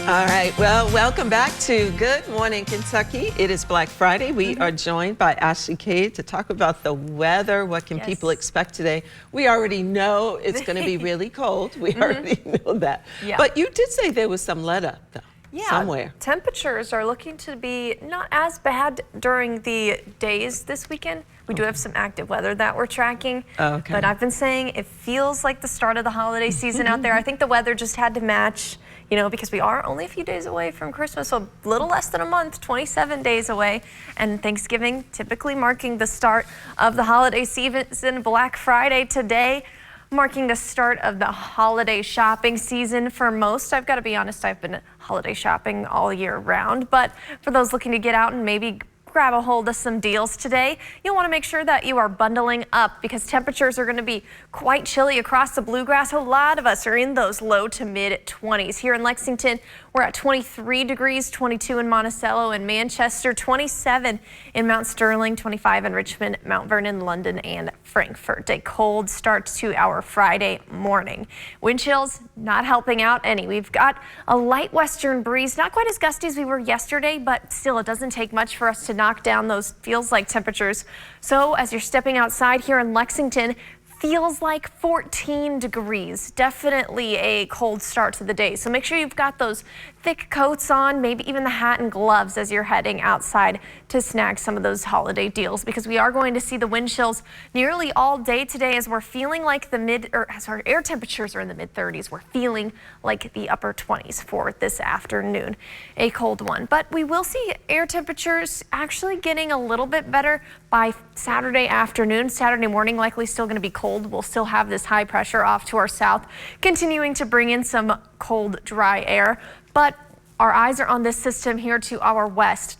All right, well, welcome back to Good Morning Kentucky. It is Black Friday. We are joined by Ashley Cade to talk about the weather. What can people expect today? We already know it's going to be really cold. We already know that. Yeah. But you did say there was some let up, though, somewhere. Temperatures are looking to be not as bad during the days this weekend. We do have some active weather that we're tracking. But I've been saying it feels like the start of the holiday season out there. I think the weather just had to match, you know, because we are only a few days away from Christmas, so a little less than a month, 27 days away, and Thanksgiving typically marking the start of the holiday season. Black Friday today marking the start of the holiday shopping season for most. I've got to be honest, I've been holiday shopping all year round, but for those looking to get out and maybe grab a hold of some deals today, you'll want to make sure that you are bundling up because temperatures are going to be quite chilly across the bluegrass. A lot of us are in those low to mid 20s. Here in Lexington, we're at 23 degrees, 22 in Monticello and Manchester, 27 in Mount Sterling, 25 in Richmond, Mount Vernon, London, and Frankfort. A cold start to our Friday morning. Wind chills not helping out any. We've got a light western breeze, not quite as gusty as we were yesterday, but still it doesn't take much for us to knock down those feels like temperatures. So as you're stepping outside here in Lexington, feels like 14 degrees. Definitely a cold start to the day. So make sure you've got those thick coats on, maybe even the hat and gloves as you're heading outside to snag some of those holiday deals because we are going to see the wind chills nearly all day today as we're feeling like as our air temperatures are in the mid 30s. We're feeling like the upper 20s for this afternoon. A cold one, but we will see air temperatures actually getting a little bit better by Saturday afternoon. Saturday morning likely still going to be cold. We'll still have this high pressure off to our south, continuing to bring in some cold, dry air. But our eyes are on this system here to our west.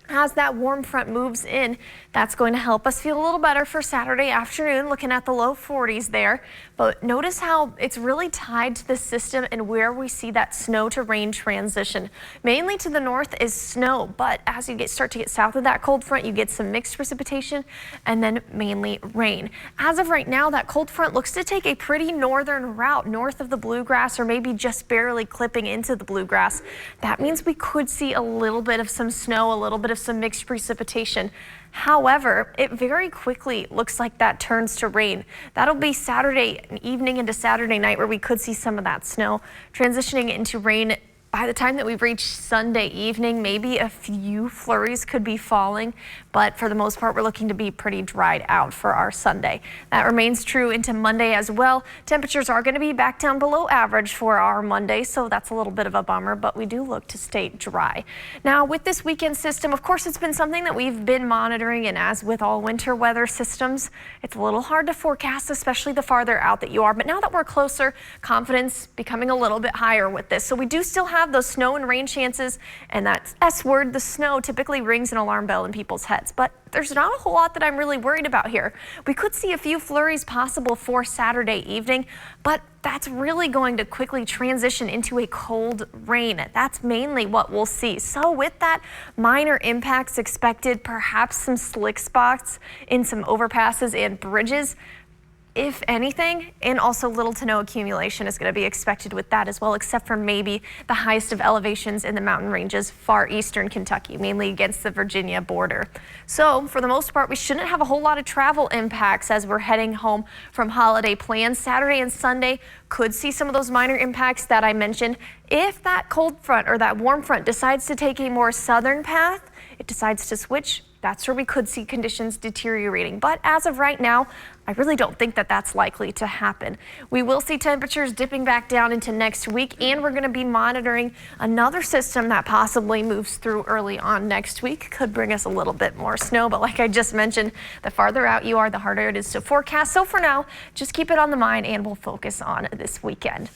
As that warm front moves in, that's going to help us feel a little better for Saturday afternoon, looking at the low 40s there. But notice how it's really tied to the system and where we see that snow to rain transition. Mainly to the north is snow, but as you start to get south of that cold front, you get some mixed precipitation and then mainly rain. As of right now, that cold front looks to take a pretty northern route north of the bluegrass or maybe just barely clipping into the bluegrass. That means we could see a little bit of some snow, a little bit of some mixed precipitation. However, it very quickly looks like that turns to rain. That'll be Saturday evening into Saturday night where we could see some of that snow transitioning into rain. By the time that we reach Sunday evening, maybe a few flurries could be falling, but for the most part, we're looking to be pretty dried out for our Sunday. That remains true into Monday as well. Temperatures are going to be back down below average for our Monday, so that's a little bit of a bummer, but we do look to stay dry. Now, with this weekend system, of course, it's been something that we've been monitoring, and as with all winter weather systems, it's a little hard to forecast, especially the farther out that you are. But now that we're closer, confidence becoming a little bit higher with this. So we do still have those snow and rain chances, and that S word, the snow, typically rings an alarm bell in people's heads. But there's not a whole lot that I'm really worried about here. We could see a few flurries possible for Saturday evening, but that's really going to quickly transition into a cold rain. That's mainly what we'll see. So with that, minor impacts expected, perhaps some slick spots in some overpasses and bridges, if anything, and also little to no accumulation is going to be expected with that as well, except for maybe the highest of elevations in the mountain ranges, far eastern Kentucky, mainly against the Virginia border. So for the most part, we shouldn't have a whole lot of travel impacts as we're heading home from holiday plans. Saturday and Sunday could see some of those minor impacts that I mentioned. If that cold front or that warm front decides to take a more southern path, it decides to switch, that's where we could see conditions deteriorating. But as of right now, I really don't think that that's likely to happen. We will see temperatures dipping back down into next week, and we're going to be monitoring another system that possibly moves through early on next week. Could bring us a little bit more snow, but like I just mentioned, the farther out you are, the harder it is to forecast. So for now, just keep it on the mind, and we'll focus on this weekend.